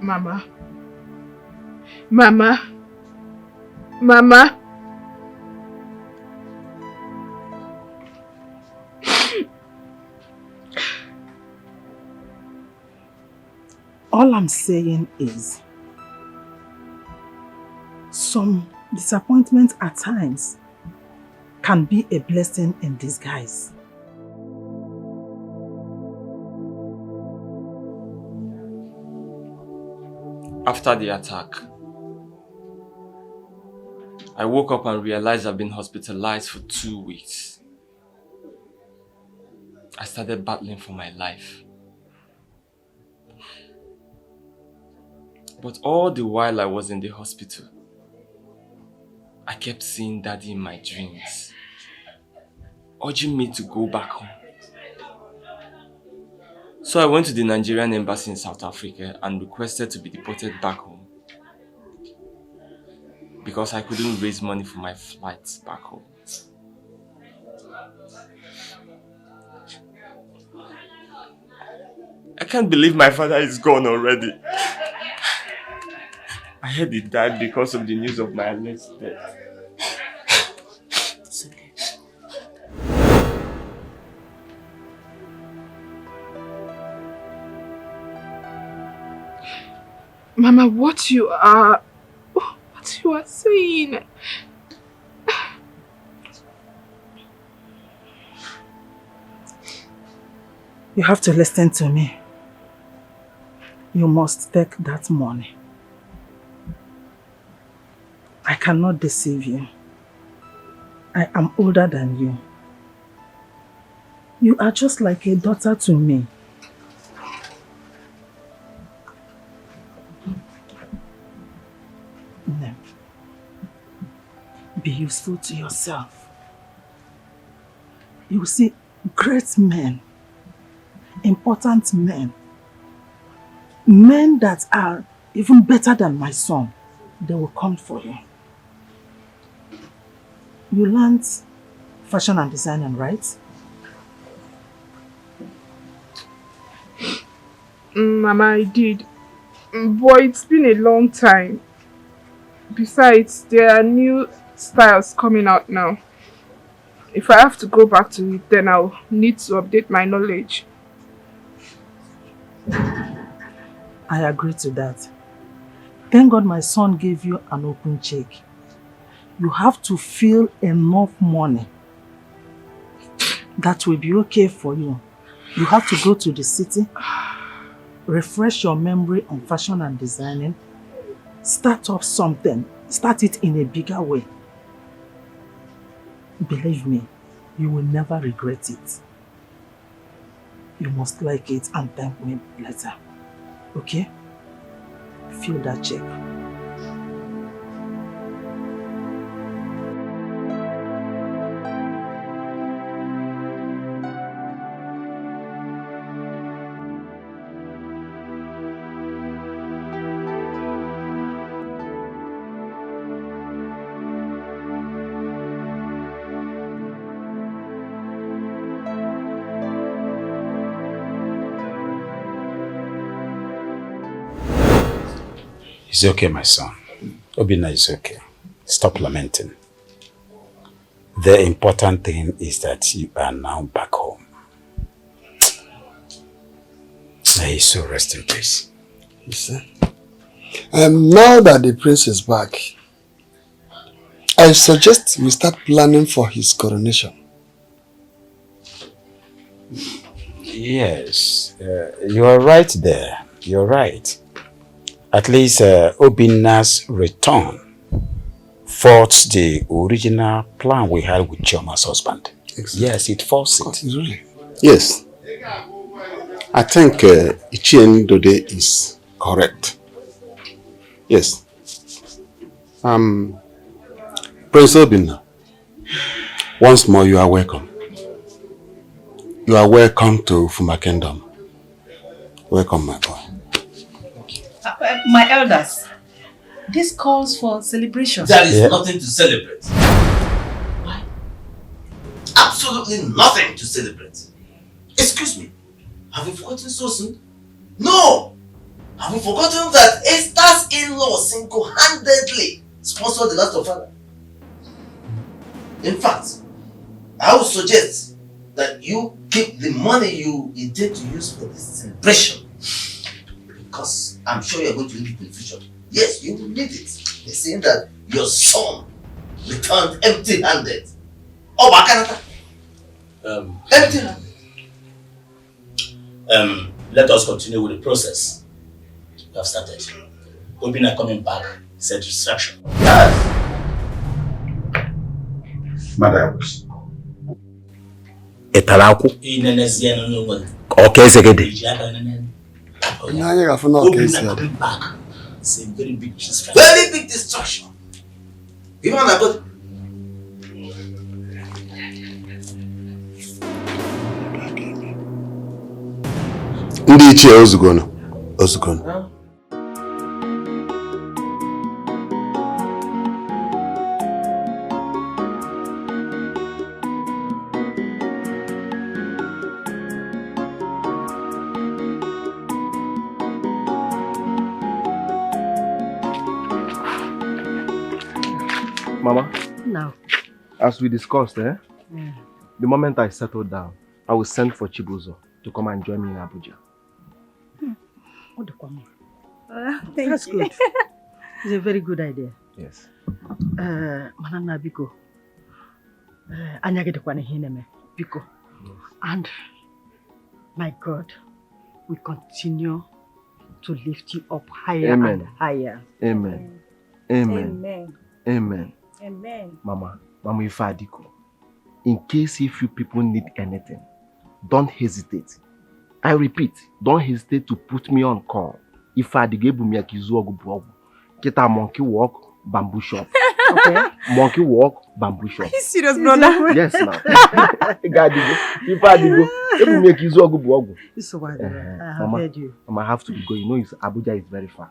Mama. Mama. Mama. All I'm saying is, some disappointment at times can be a blessing in disguise. After the attack, I woke up and realized I've been hospitalized for 2 weeks. I started battling for my life. But all the while I was in the hospital, I kept seeing Daddy in my dreams, urging me to go back home. So I went to the Nigerian embassy in South Africa and requested to be deported back home because I couldn't raise money for my flights back home. I can't believe my father is gone already. I heard he died because of the news of my alleged death. It's okay. Mama, what you are saying? You have to listen to me. You must take that money. I cannot deceive you. I am older than you. You are just like a daughter to me. No. Be useful to yourself. You see, great men, important men, men that are even better than my son, they will come for you. You learned fashion and designing, right? Mama, I did. But it's been a long time. Besides, there are new styles coming out now. If I have to go back to it, then I'll need to update my knowledge. I agree to that. Thank God my son gave you an open check. You have to feel enough money. That will be okay for you. You have to go to the city, refresh your memory on fashion and designing, start up something, start it in a bigger way. Believe me, you will never regret it. You must like it and thank me later. Okay? Feel that check. It's okay, my son. Obina is okay. Stop lamenting. The important thing is that you are now back home. May his soul rest in peace. You see? And now that the prince is back, I suggest we start planning for his coronation. Yes, you are right there. You're right. At least Obina's return faults the original plan we had with Chioma's husband. Exactly. Yes, it faults it. Really? Yes. I think Ichien Dode is correct. Yes. Prince Obina, once more you are welcome. You are welcome to Fuma Kingdom. Welcome, my boy. My elders, this calls for celebration. There is nothing to celebrate. Why? Absolutely nothing to celebrate. Excuse me, have you forgotten so soon? No! Have you forgotten that Esther's in-law single-handedly sponsored the last of her? In fact, I would suggest that you keep the money you intend to use for this celebration, because I'm sure you're going to need it in the future. Yes, you will need it. They're saying that your son returned empty-handed. Oh, Bakanata! Empty-handed. Let us continue with the process we have started. Obina coming back is a distraction. Yes. Madam. Etalaku. Okay, coming back. It's a very big distraction. Very big distraction. Even when I got Ndị ichie ozugono. Mama, Now. as we discussed, the moment I settle down, I will send for Chibuzo to come and join me in Abuja. That's good. It's a very good idea. Yes. Manana Biko. Anyagedekwane hineme. Biko. And my God, we continue to lift you up higher and higher. Amen. Amen. Amen. Amen. Amen. Mama Ifadiko, in case if you people need anything, don't hesitate. I repeat, don't hesitate to put me on call. If I dig get a monkey walk, bamboo shop. Okay? Monkey walk, bamboo shop. Are you serious, brother? Yes, ma'am. If I dig It's so I have heard you. Mama, I have to be going. You know, Abuja is very far.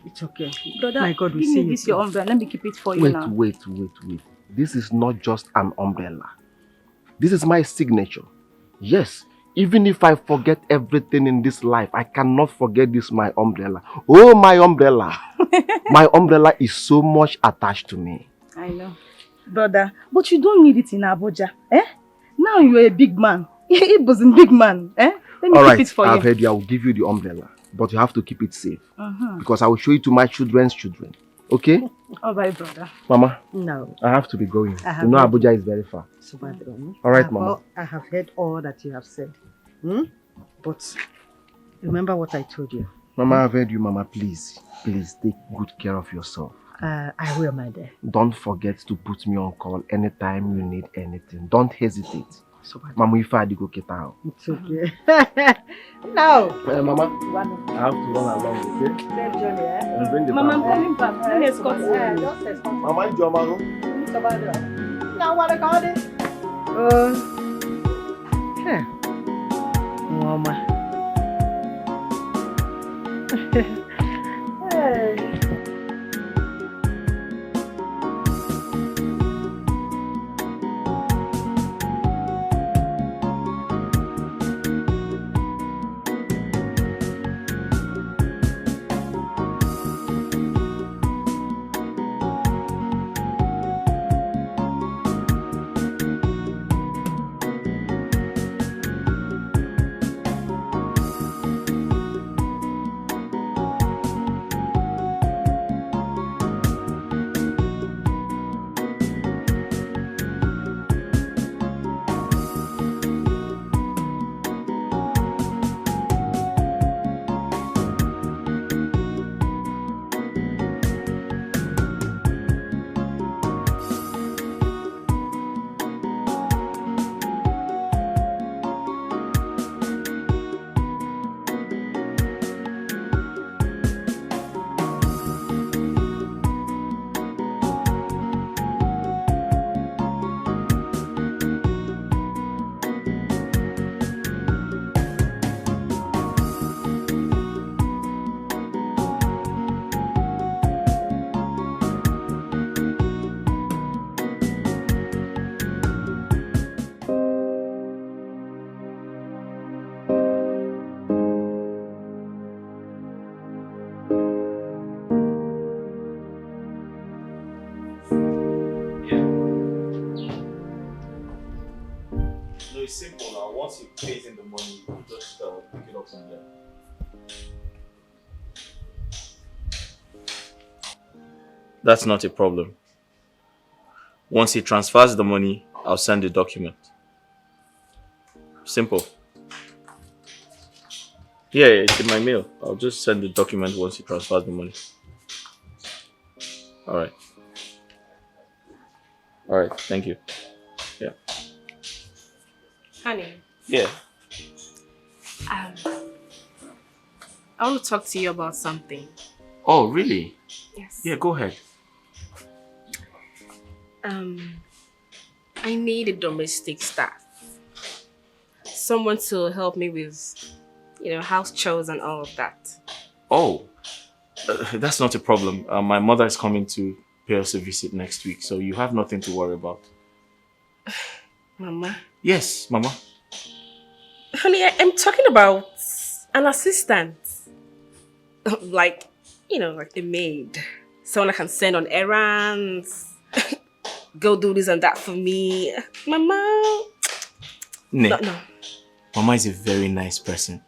It's okay. Brother, my God, we give see me this your umbrella. Let me keep it for you now. Wait. This is not just an umbrella. This is my signature. Yes, even if I forget everything in this life, I cannot forget this, my umbrella. Oh, my umbrella. My umbrella is so much attached to me. I know. Brother, but you don't need it in Abuja. Now you're a big man. It was a big man. Let me keep it for you. I've heard you. I will give you the umbrella. But you have to keep it safe. Because I will show it to my children's children. Okay? All right, brother. Mama? No. I have to be going. You know Abuja is very far. All right, Mama. I have heard all that you have said. But remember what I told you. Mama, I've heard you, Mama. Please take good care of yourself. I will, my dear. Don't forget to put me on call anytime you need anything. Don't hesitate. Mama, if I go get out. It's okay. No. Mama, I have to run along, okay? Safe journey, And bring the Mama, I'm bag. coming back. Let me escort you. Just escort. Mama, enjoy my Now what I call it? Mama. Hey. it's simple now. Once he pays in the money, you just pick it up from there. That's not a problem. Once he transfers the money, I'll send the document. Simple. Yeah, it's in my mail. I'll just send the document once he transfers the money. Alright. Alright, thank you. Yeah. Honey. Yeah. I want to talk to you about something. Oh, really? Yes. Yeah, go ahead. I need a domestic staff. Someone to help me with, house chores and all of that. Oh, that's not a problem. My mother is coming to pay us a visit next week, so you have nothing to worry about. Mama? Yes, Mama. Honey, I'm talking about an assistant. Like a maid. Someone I can send on errands. Go do this and that for me. Mama. No. No. Mama is a very nice person.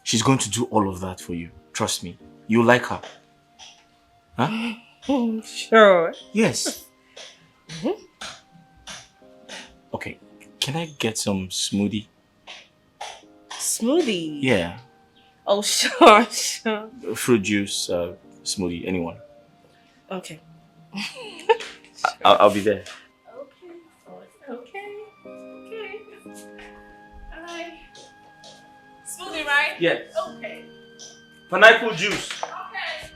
She's going to do all of that for you. Trust me. You'll like her. Huh? Sure. Yes. Okay. Can I get some smoothie? Smoothie? Yeah. Oh, sure. Fruit juice, smoothie, anyone. Okay. I'll be there. Okay. Alright. Smoothie, right? Yes. Okay. Pineapple juice. Okay.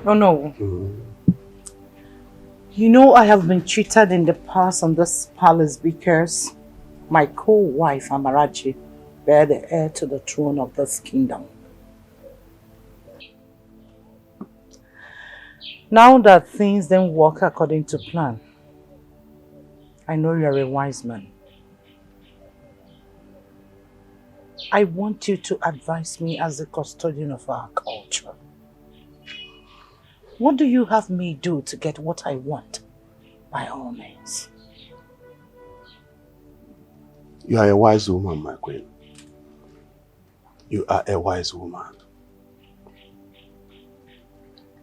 Oh no. You know I have been cheated in the past on this palace because my co-wife Amarachi bear the heir to the throne of this kingdom. Now that things didn't work according to plan, I know you're a wise man. I want you to advise me as the custodian of our culture. What do you have me do to get what I want, by all means? You are a wise woman, my queen. You are a wise woman.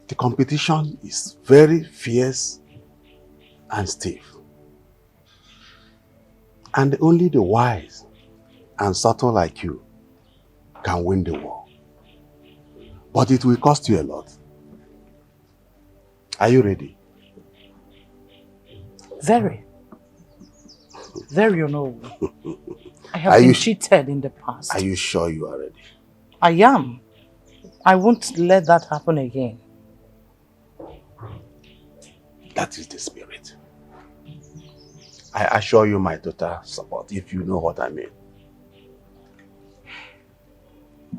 The competition is very fierce and stiff. And only the wise and subtle like you can win the war. But it will cost you a lot. Are you ready? Very. Very honorable. I have been cheated in the past. Are you sure you are ready? I am. I won't let that happen again. That is the spirit. I assure you my total support, if you know what I mean.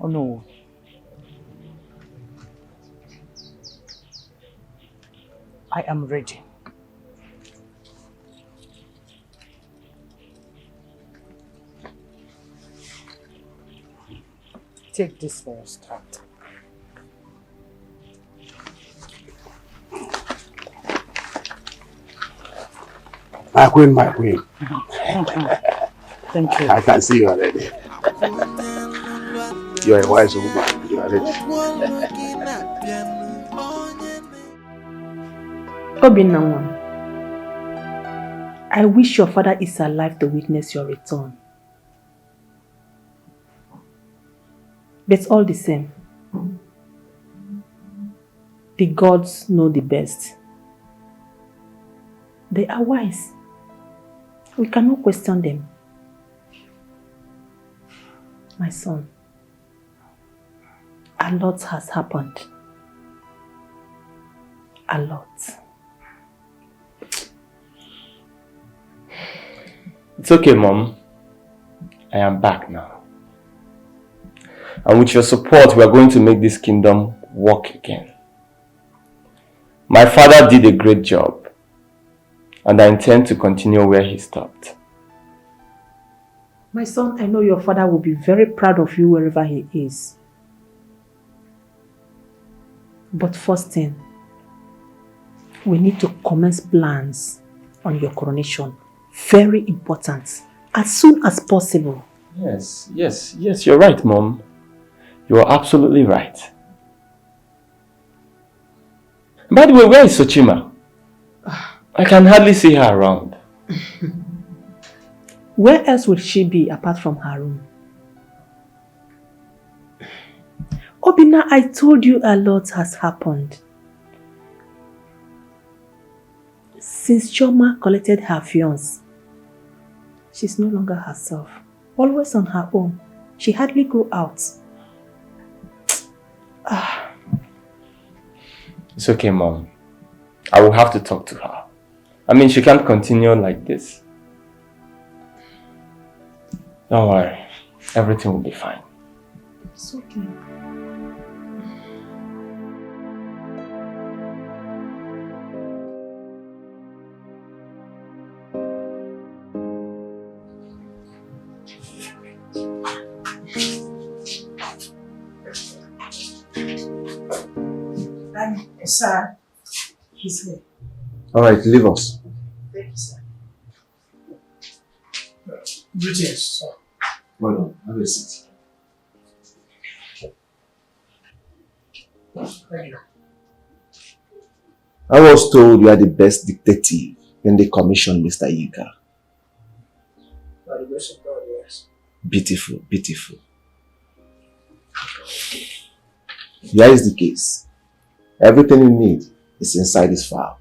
Oh no. I am ready. Take this for a start. My queen, my queen. Thank you. I can see you already. You are a wise woman. You are ready. Obinna, I wish your father is alive to witness your return. But all the same, the gods know the best. They are wise. We cannot question them. My son, a lot has happened. A lot. It's okay, Mom. I am back now. And with your support, we are going to make this kingdom work again. My father did a great job, and I intend to continue where he stopped. My son, I know your father will be very proud of you wherever he is. But first thing, we need to commence plans on your coronation. Very important. As soon as possible. Yes, you're right, Mom. You are absolutely right. By the way, where is Sochima? I can hardly see her around. Where else would she be apart from her room? Obina, I told you a lot has happened. Since Choma collected her fiance, she's no longer herself. Always on her own. She hardly go out. It's okay, Mom. I will have to talk to her. I mean, she can't continue like this. Don't worry. Everything will be fine. It's okay. Sir, he's here. All right, leave us. Thank you, sir. Greetings, sir. Well done. Have a seat. Thank you. I was told you are the best detective in the commission, Mr. Yika. By the grace of God, yes. Beautiful, beautiful. Here is the case. Everything you need is inside this file.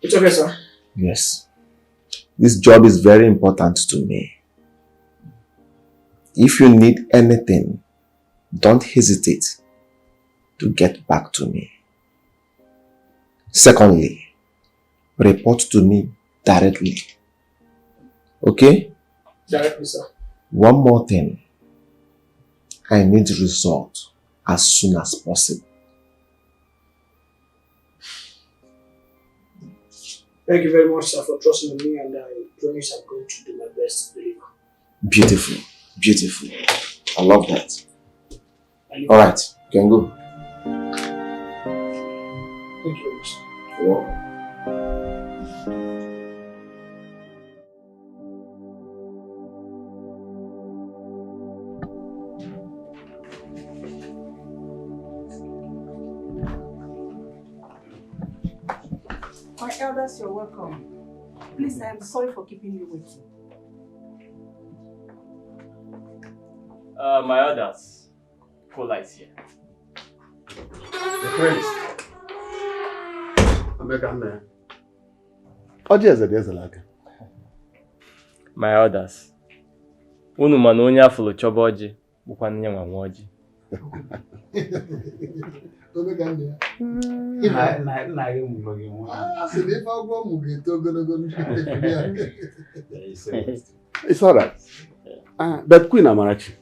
It's okay, sir. Yes. This job is very important to me. If you need anything, don't hesitate to get back to me. Secondly, report to me directly. Okay? Directly, sir. One more thing. I need result as soon as possible. Thank you very much, sir, for trusting in me, and I promise I'm going to do my best to deliver. Beautiful. Beautiful. I love that. Alright, you can go. Thank you very much, sir. You're welcome. My elders, you're welcome. Please, I am sorry for keeping you waiting. My elders. Kola is here. The prince. My elders. Unu mana onye afụlụ chọba ọjị bụkwa nne nwa nwa ọjị. It's all right. But Queen Amarachi,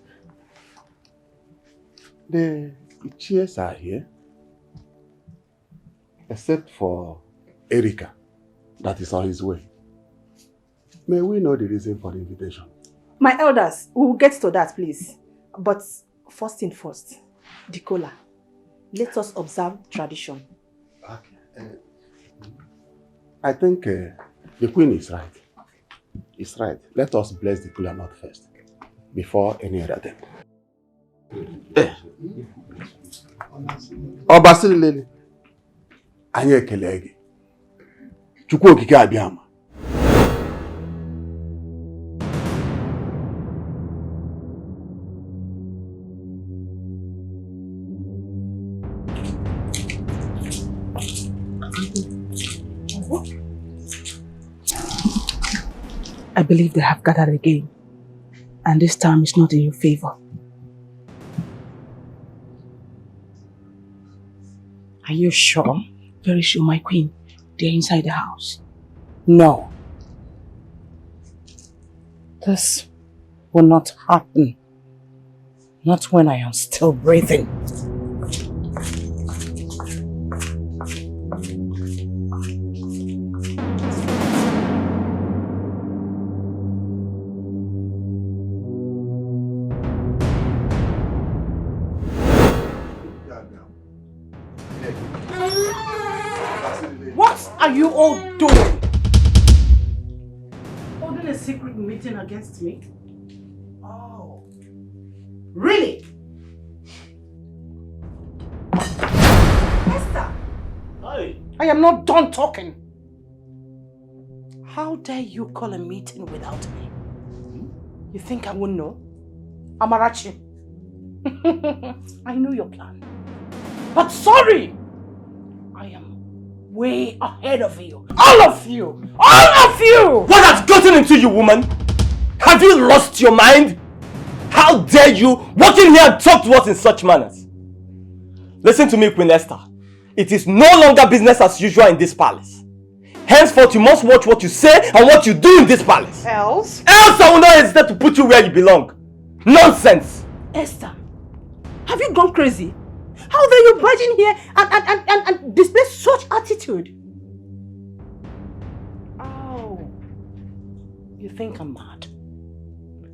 the chairs are here, except for Erika, that is on his way. May we know the reason for the invitation? My elders, we will get to that, please. But first thing first, Dikola, let us observe tradition. Okay. I think the Queen is right. It's right. Let us bless the Kola Nut first, before any other thing. Obasiri Lily, anyị ekele gị. Chukwu okike abịama. I believe they have gathered again, and this time is not in your favor. Are you sure? Very sure, my queen. They're inside the house. No. This will not happen. Not when I am still breathing. What are you all doing? Holding a secret meeting against me? Oh. Really? Esther! Hi. I am not done talking. How dare you call a meeting without me? You think I won't know? Amarachi. I know your plan. But sorry! I am way ahead of you. All of you! All of you! What has gotten into you, woman? Have you lost your mind? How dare you walk in here and talk to us in such manners? Listen to me, Queen Esther. It is no longer business as usual in this palace. Henceforth, you must watch what you say and what you do in this palace. Else? Else I will not hesitate to put you where you belong. Nonsense! Esther, have you gone crazy? How dare you barge in here and display such attitude? Oh, you think I'm mad?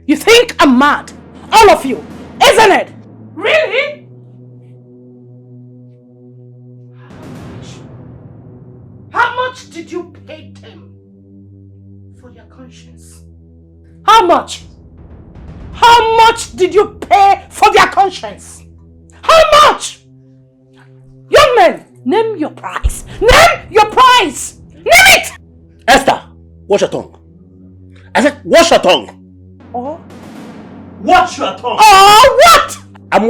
You think I'm mad? All of you, isn't it? Really? How much did you pay them for their conscience? How much? How much did you pay for their conscience? How much? Young men, name your price. Name your price. Name it! Esther, watch your tongue. I said, watch your tongue. Oh? Watch your tongue. Oh, what? I'm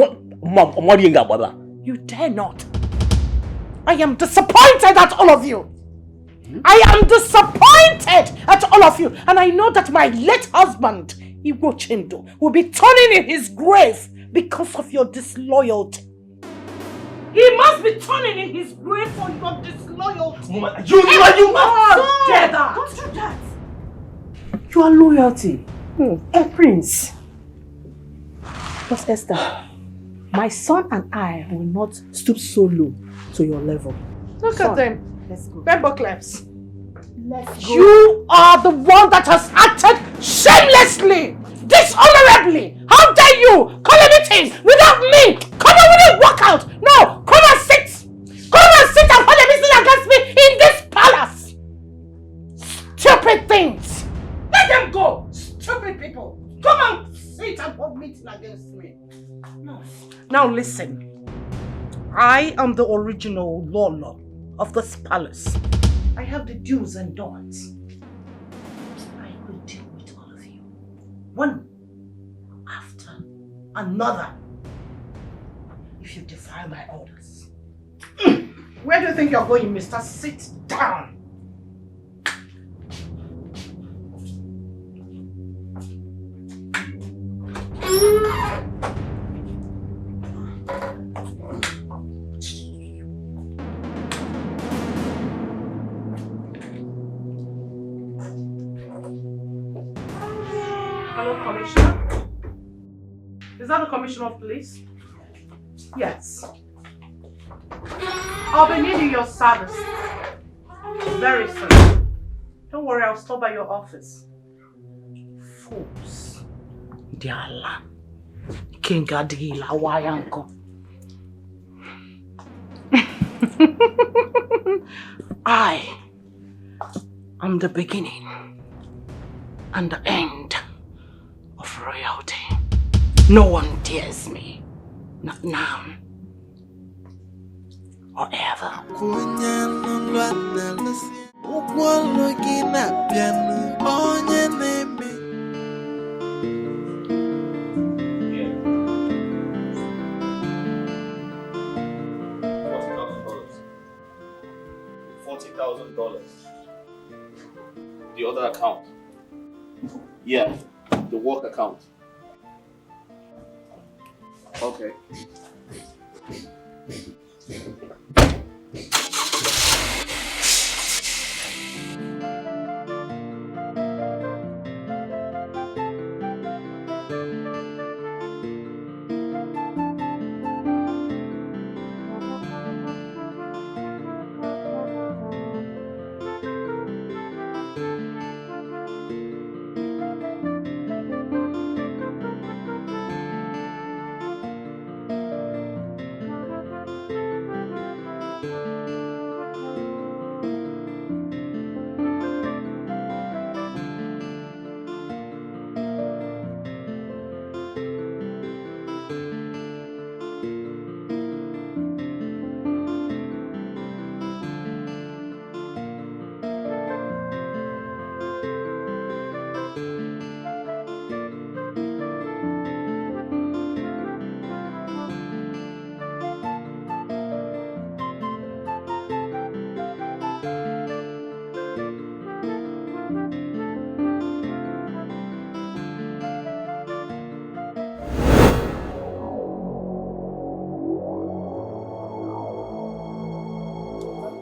worrying about that. You dare not. I am disappointed at all of you. I am disappointed at all of you. And I know that my late husband, Iwo Chindo, will be turning in his grave because of your disloyalty. He must be turning in his grave for your disloyalty. Woman, you dare that! Don't do that. Your loyalty. A prince. But Esther, my son and I will not stoop so low to your level. Look at them. Let's go. Bembo claps. Let's go. You are the one that has acted shamelessly, dishonorably. How dare you call a meeting without me? Come on, we didn't walk out. No, come and sit. Come and sit and call a meeting against me in this palace. Stupid things. Let them go. Stupid people. Come and sit and hold meeting against me. No. Now listen. I am the original Lolo of this palace. I have the do's and don'ts. I will deal with all of you, one after another, if you defy my orders. Where do you think you're going, mister? Sit down. Hello, Commissioner. Is that the Commissioner of Police? Yes. I'll be needing your service very soon. Don't worry, I'll stop by your office. Fools. Diala. King Adila Wayanko. I am the beginning and the end of royalty. No one dares me. Not now. Or ever. $40,000. The other account. Yeah, the work account. Okay.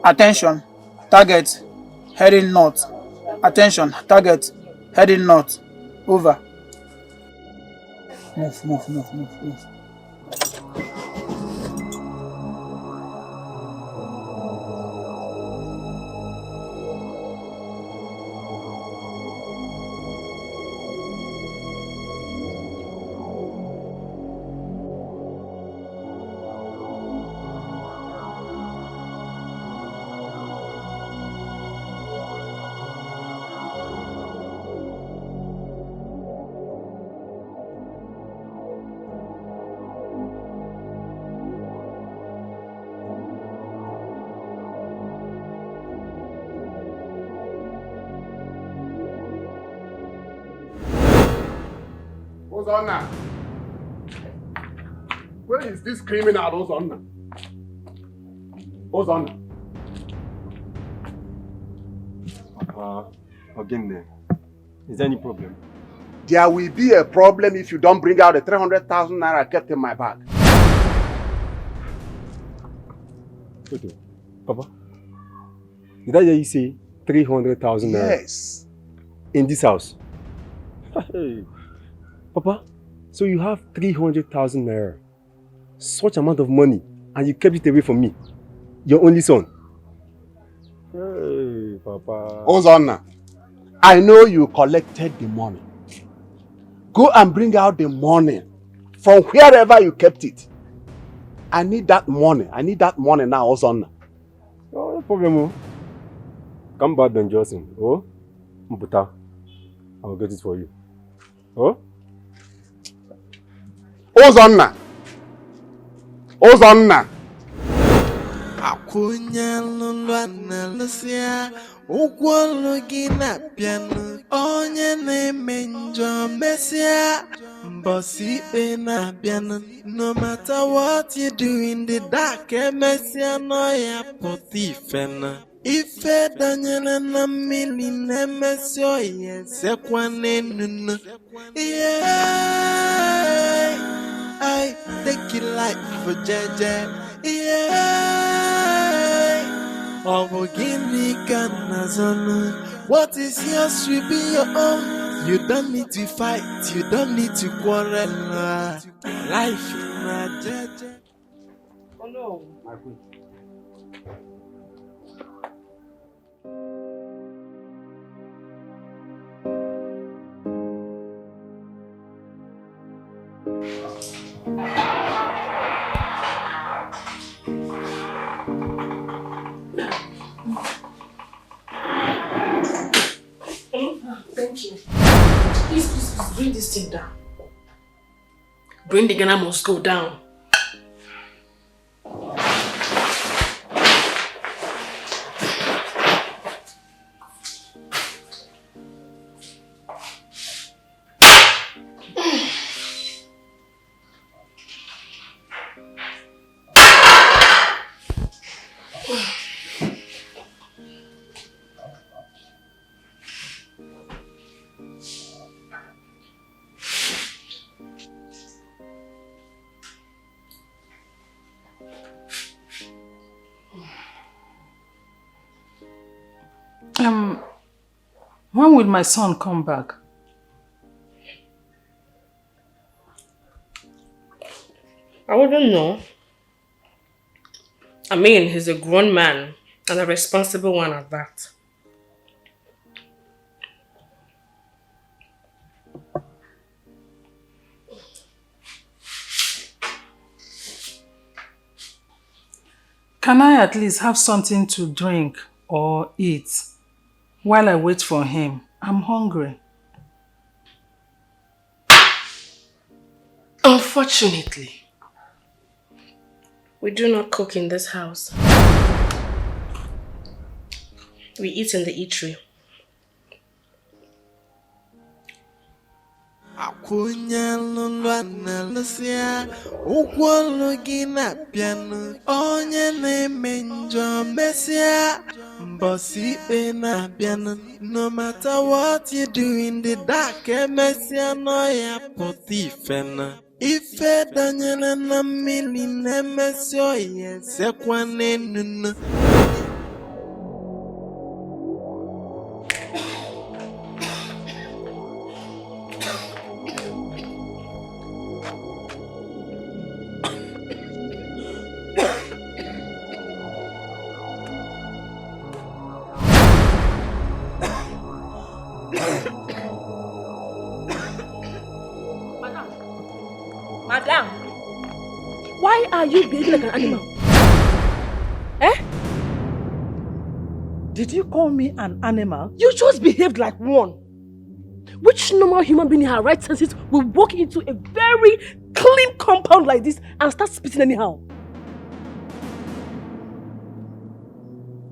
Attention, target heading north. Attention, target heading north. Over. Move. Ozonna. Where is this criminal Ozonna? Ozonna. Again there. Is there any problem? There will be a problem if you don't bring out the 300,000 naira I kept in my bag. Okay. Papa, did I hear you say 300,000 naira? Yes. In this house? Hey. Papa, so you have 300,000 naira. Such amount of money, and you kept it away from me. Your only son. Hey, Papa. Ozonna, I know you collected the money. Go and bring out the money from wherever you kept it. I need that money. I need that money now, Ozonna. Oh, no problem. Come back then, Johnson. Oh, Mputa. I will get it for you. Oh? Ozonna. Ozonna. Akunya lulwa na lusia Ugwolo gina piano Onye neme njo mesia Bossy na piano No matter what you do in the dark Mesia no ya potifena Ife danyana na mili nemesio Yese kwa nenunu Yeah I take it like for Jaja Yeah Oh, give me Ganazon. What is yours will be your own. You don't need to fight, you don't need to quarrel. Life in a Jaja. Oh no. My queen. Thank you. Please, bring this thing down. Bring the Ghana must go down. When will my son come back? I wouldn't know. I mean, he's a grown man and a responsible one at that. Can I at least have something to drink or eat while I wait for him? I'm hungry. Unfortunately, we do not cook in this house. We eat in the eatery. Akunya lulwa na lusia Ugwolo gina piano Onye neme njo mesia Bossy na piano No matter what you do in the dark Mesia no ya potifena Ife danyana na mili nemesio Yese kwa nenunu Madam, why are you behaving like an animal? Eh? Did you call me an animal? You just behaved like one. Which normal human being in her right senses will walk into a very clean compound like this and start spitting anyhow?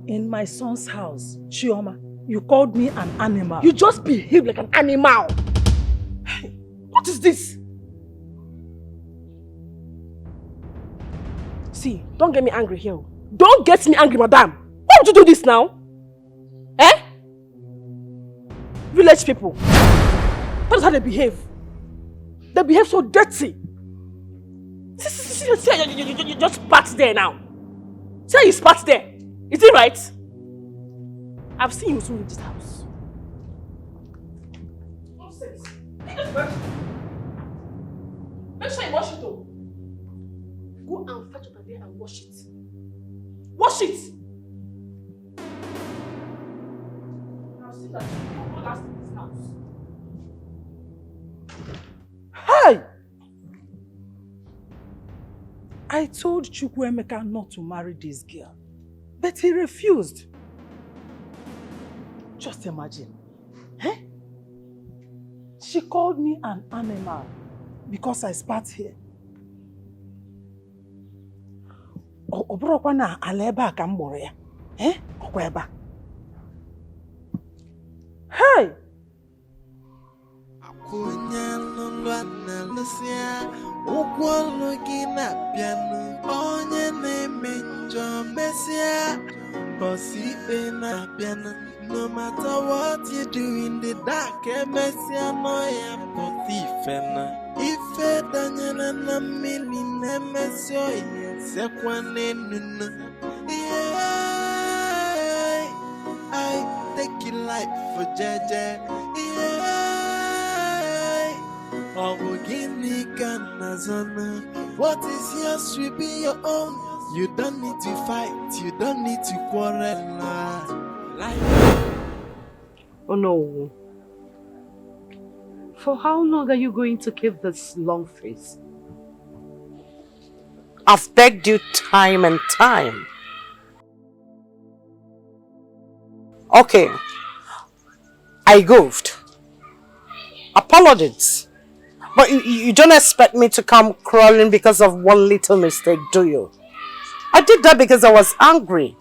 In my son's house, Chioma, you called me an animal. You just behaved like an animal. What is this? See, don't get me angry here. Don't get me angry, madam. Why would you do this now? Eh? Village people. That is how they behave. They behave so dirty. See, you just spat there now. See how you spat there. Is it right? I've seen you soon in this house. Nonsense. Make sure you wash it though. Go and fetch water there and wash it. Wash it! Now see that you don't last in this house. Hey! I told Chukwuemeka not to marry this girl, but he refused. Just imagine. Eh? She called me an animal because I spat here. Obrokwa na ala ebe a ka m gboro ya. Eh? Okwa ebe a. Hey! No matter what you do in the dark, Messia Moya Potifena. If it Daniela na mili nemesio, Sequane Nuna. Yeah, I take your life for Jaja. Yeah, Ogini Kanazana. What is yours will be your own. You don't need to fight, you don't need to quarrel. Oh no. For how long are you going to keep this long face? I've begged you time and time. Okay. I goofed. Apologies. But you don't expect me to come crawling because of one little mistake, do you? I did that because I was angry.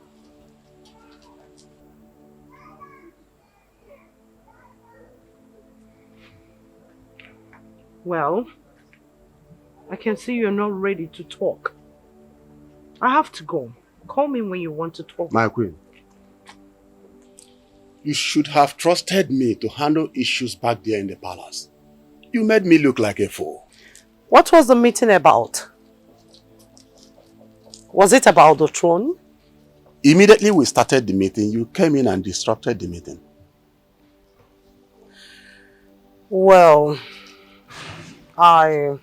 Well, I can see you're not ready to talk. I have to go. Call me when you want to talk. My queen, you should have trusted me to handle issues back there in the palace. You made me look like a fool. What was the meeting about? Was it about the throne? Immediately we started the meeting, you came in and disrupted the meeting. Well, I'm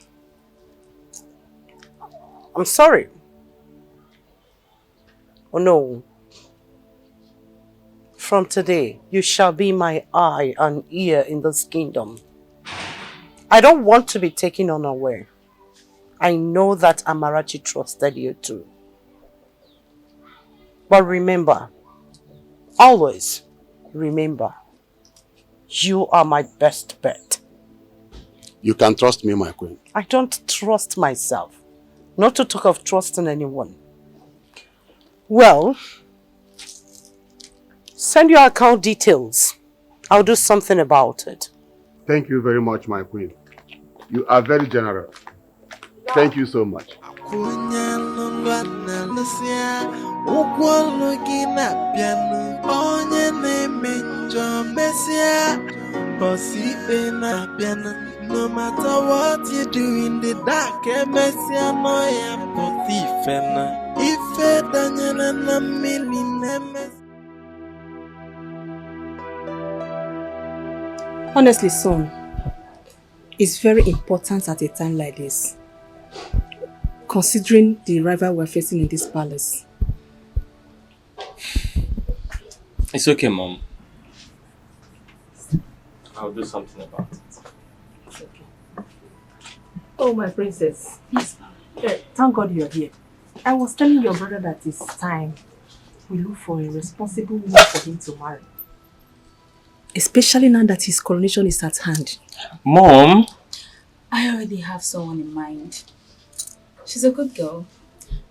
sorry. Oh no. From today, you shall be my eye and ear in this kingdom. I don't want to be taken unaware. I know that Amarachi trusted you too. But remember, always remember, you are my best bet. You can trust me, my queen. I don't trust myself. Not to talk of trusting anyone. Well, send your account details. I'll do something about it. Thank you very much, my queen. You are very generous. Thank you so much. No matter what you do in the dark, Messia Moya Potifena. If it Daniela na mili nemes. Honestly, son, it's very important at a time like this, considering the rival we're facing in this palace. It's okay, Mom. I'll do something about it. It's okay. Oh, my princess. Yes, thank God you're here. I was telling your brother that it's time we look for a responsible woman for him to marry. Especially now that his coronation is at hand. Mom? I already have someone in mind. She's a good girl,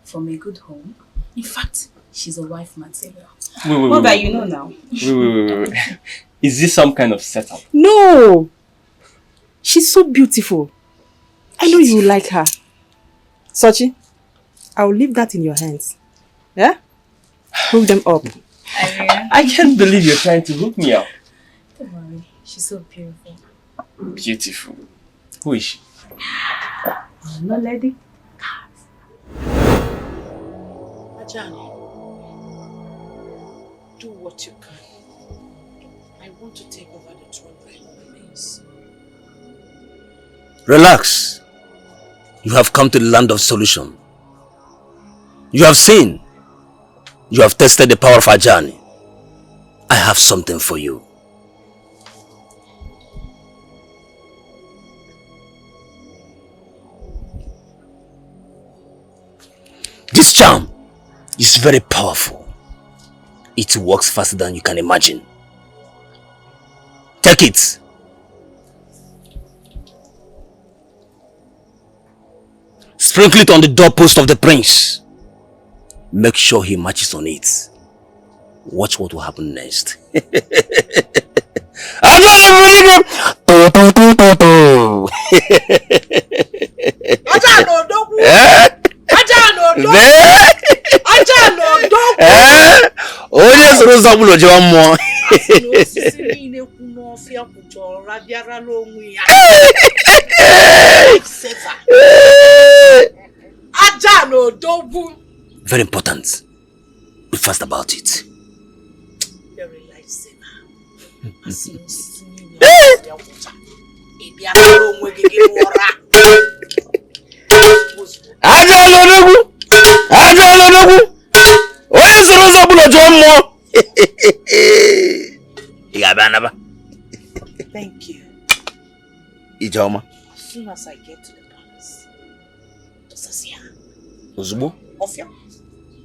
from a good home. In fact, she's a wife material. Wait. That you know now. Wait. Is this some kind of setup? No! She's so beautiful. I know you like her. Sochi, I'll leave that in your hands. Yeah? Hook them up. I can't believe you're trying to hook me up. Don't worry, she's so beautiful. Beautiful. Who is she? No lady. Ajani, do what you can. I want to take over the throne by all means. Relax. You have come to the land of solution. You have seen. You have tested the power of Ajani. I have something for you. This charm is very powerful. It works faster than you can imagine. Take it. Sprinkle it on the doorpost of the prince. Make sure he matches on it. Watch what will happen next. Onye soro zabulo jewa mmụọ. Very important. Be fast about it. Very lifesaver. Onye soro zabulo jewa mmụọ. Thank you. Ijeoma. As soon as I get to the palace, Dosasia. Ozugbo. Ofia.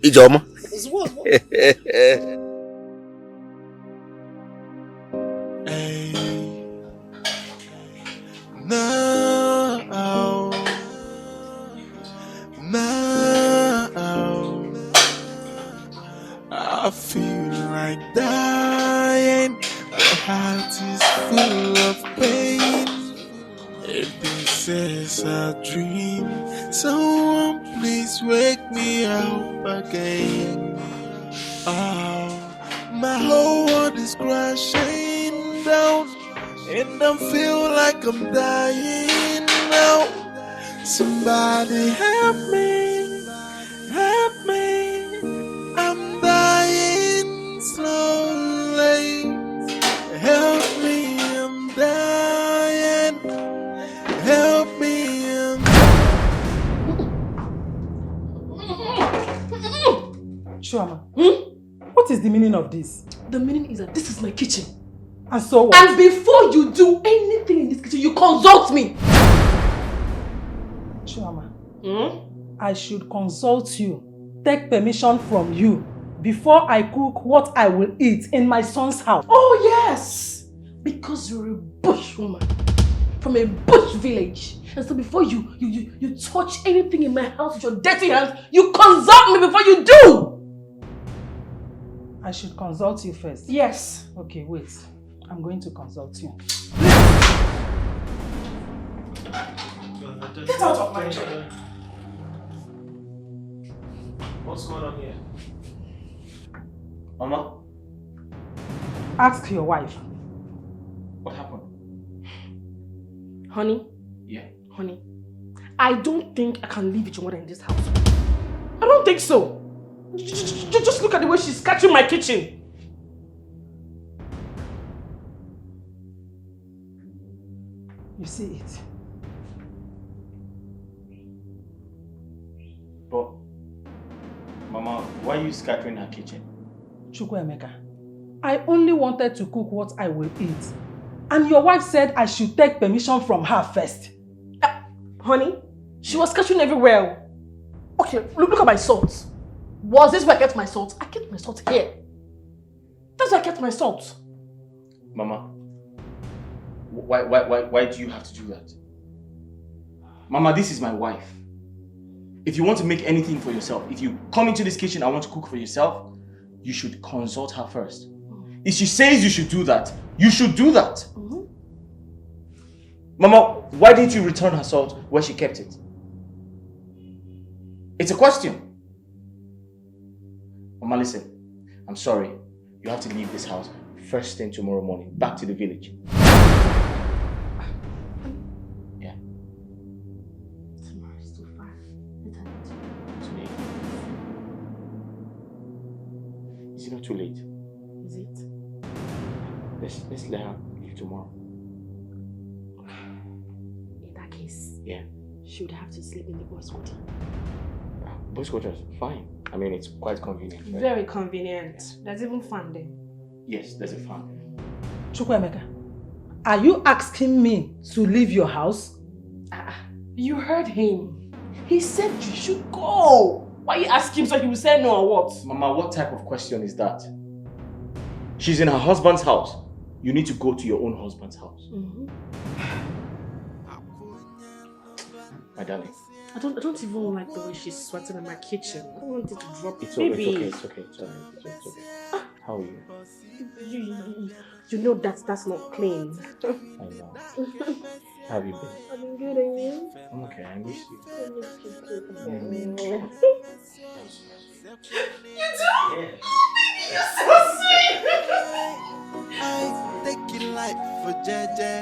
Ijeoma. Ozugbo. Now, I feel like dying. My heart is full of pain. If this is a dream, someone please wake me up again. Oh, my whole world is crashing down, and I feel like I'm dying now. Somebody help me, I'm dying slowly. Help me, I'm dying. Help me, Shuama, what is the meaning of this? The meaning is that this is my kitchen. And so what? And before you do anything in this kitchen, you consult me. Shuama, I should consult you, take permission from you before I cook what I will eat in my son's house. Oh yes, because you're a bush woman from a bush village. And so before you touch anything in my house with your dirty hands, you consult me before you do. I should consult you first? Yes. Okay, wait. I'm going to consult you. Get out of my chair. What's going on here? Mama? Ask your wife. What happened? Honey? Yeah. Honey, I don't think I can live with your mother in this house. I don't think so. Just look at the way she's catching my kitchen. You see it? But, Mama, why are you scattering her kitchen? Chukwuemeka, I only wanted to cook what I will eat. And your wife said I should take permission from her first. Honey, she was catching everywhere. Okay, look at my salt. Was this where I kept my salt? I kept my salt here. That's where I kept my salt. Mama, why do you have to do that? Mama, this is my wife. If you want to make anything for yourself, if you come into this kitchen and want to cook for yourself, you should consult her first. If she says you should do that, you should do that. Mama, why didn't you return her salt where she kept it? It's a question. Mama, listen. I'm sorry. You have to leave this house first thing tomorrow morning. Back to the village. Yeah. Tomorrow's too far. Too late. Is it not too late? Is it? Let's let her leave tomorrow. In that case, Yeah. she would have to sleep in the boys' quarter. Boys' quarters, fine. I mean, it's quite convenient. Right? Very convenient. There's even fun there. Yes, there's a fan. Chukwuemeka, are you asking me to leave your house? You heard him. He said you should go. Why you ask him so he will say no or what? Mama, what type of question is that? She's in her husband's house. You need to go to your own husband's house. My darling. I don't even like the way she's sweating in my kitchen. I don't want it to drop. It's Baby. okay, it's okay. It's okay. How are you? You know that's not clean. I know. How have you been? I've been good, and you? I'm okay, I miss you. I miss you too. Yeah. You do? Yeah. You're so sweet. I take it life for Jaja.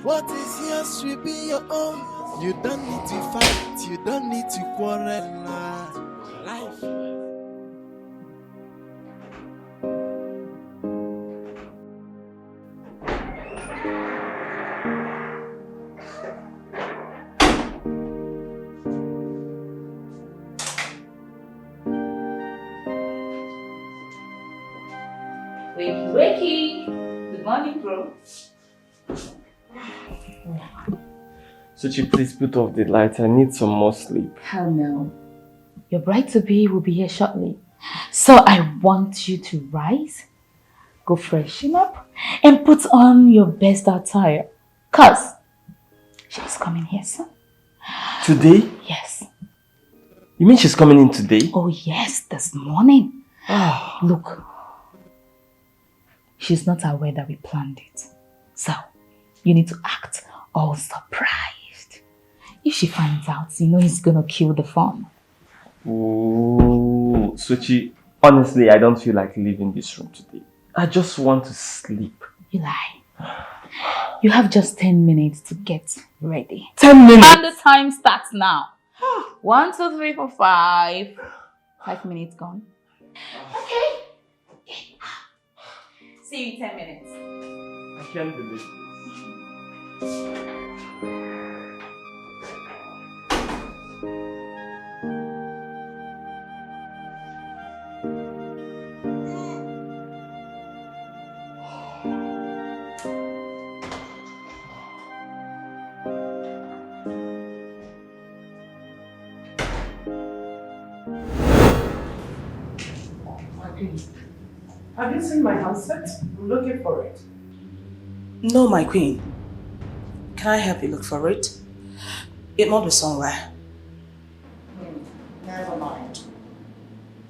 What is yours will be your own. You don't need to fight, you don't need to quarrel. Life. Wakey. Good morning, bro. Suchi, please put off the lights. I need some more sleep. Hell no. Your bride-to-be will be here shortly. So I want you to rise, go freshen up, and put on your best attire. Cause she's coming here soon. Today? Yes. You mean she's coming in today? Oh yes, this morning. Look. She's not aware that we planned it. So, you need to act all surprised. If she finds out, you know he's gonna kill the fun. Ooh, Suchi, honestly, I don't feel like leaving this room today. I just want to sleep. You lie. You have just 10 minutes to get ready. 10 minutes? And the time starts now. 1, 2, 3, 4, 5. 5 minutes gone. Okay. See you in 10 minutes. I can't believe this. Have you seen my handset? I'm looking for it. No, my queen. Can I help you look for it? It must be somewhere. Never mind.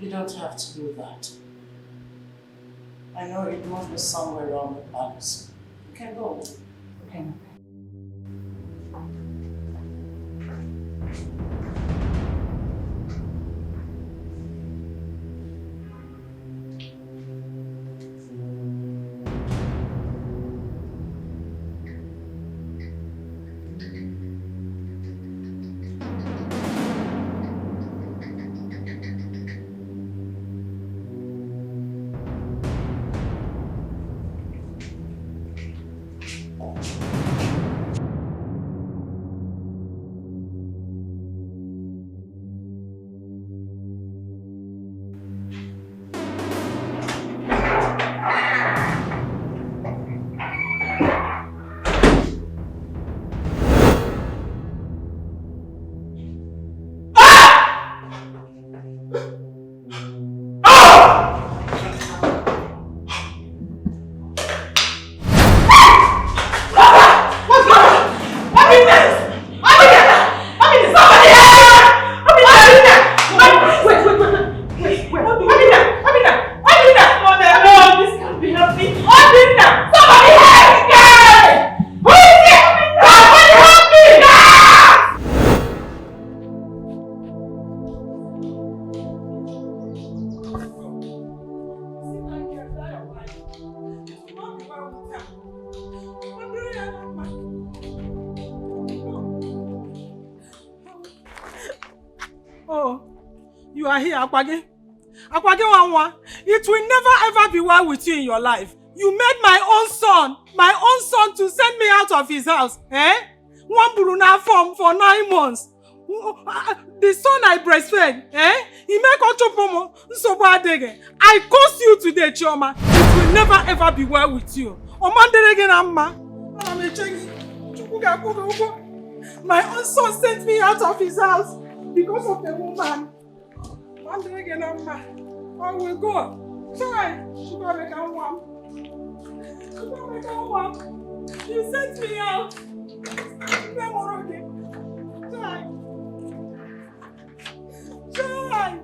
You don't have to do that. I know it must be somewhere around the palace. You can go. Okay. Oh, you are here, Akwage. Akwage Wanwa. It will never ever be well with you in your life. You made my own son to send me out of his house. One Buruna form for 9 months. The son I breastfed, he make Ochopomo, Nsobadege. I curse you today, Chioma. It will never ever be well with you. Omanderege Amma. My own son sent me out of his house because of the woman. Omanderege Amma. I will go. Try. You sent me out. Try.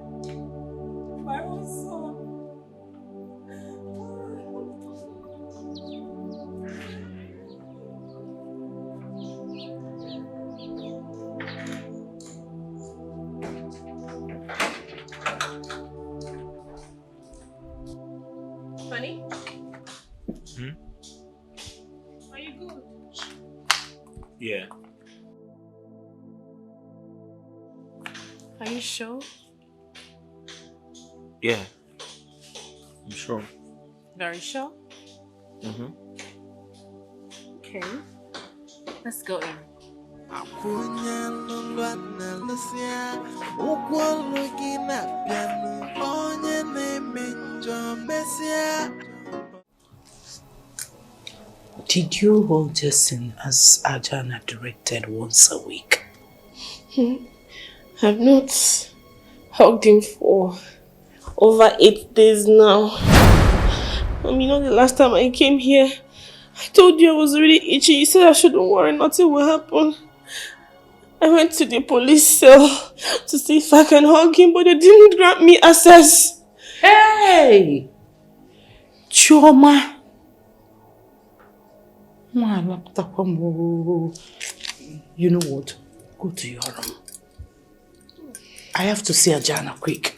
My own son. Honey? Are you good? Yeah. Are you sure? Yeah. I'm sure. Very sure? Mm-hmm. Okay. Let's go in. Did you hold your sin as Ajana directed once a week? I've not hugged him for over 8 days now. You know the last time I came here, I told you I was really itchy. You said I shouldn't worry, nothing will happen. I went to the police cell to see if I can hug him, but they didn't grant me access. Hey! Chioma! You know what? Go to your room. I have to see Ajana quick.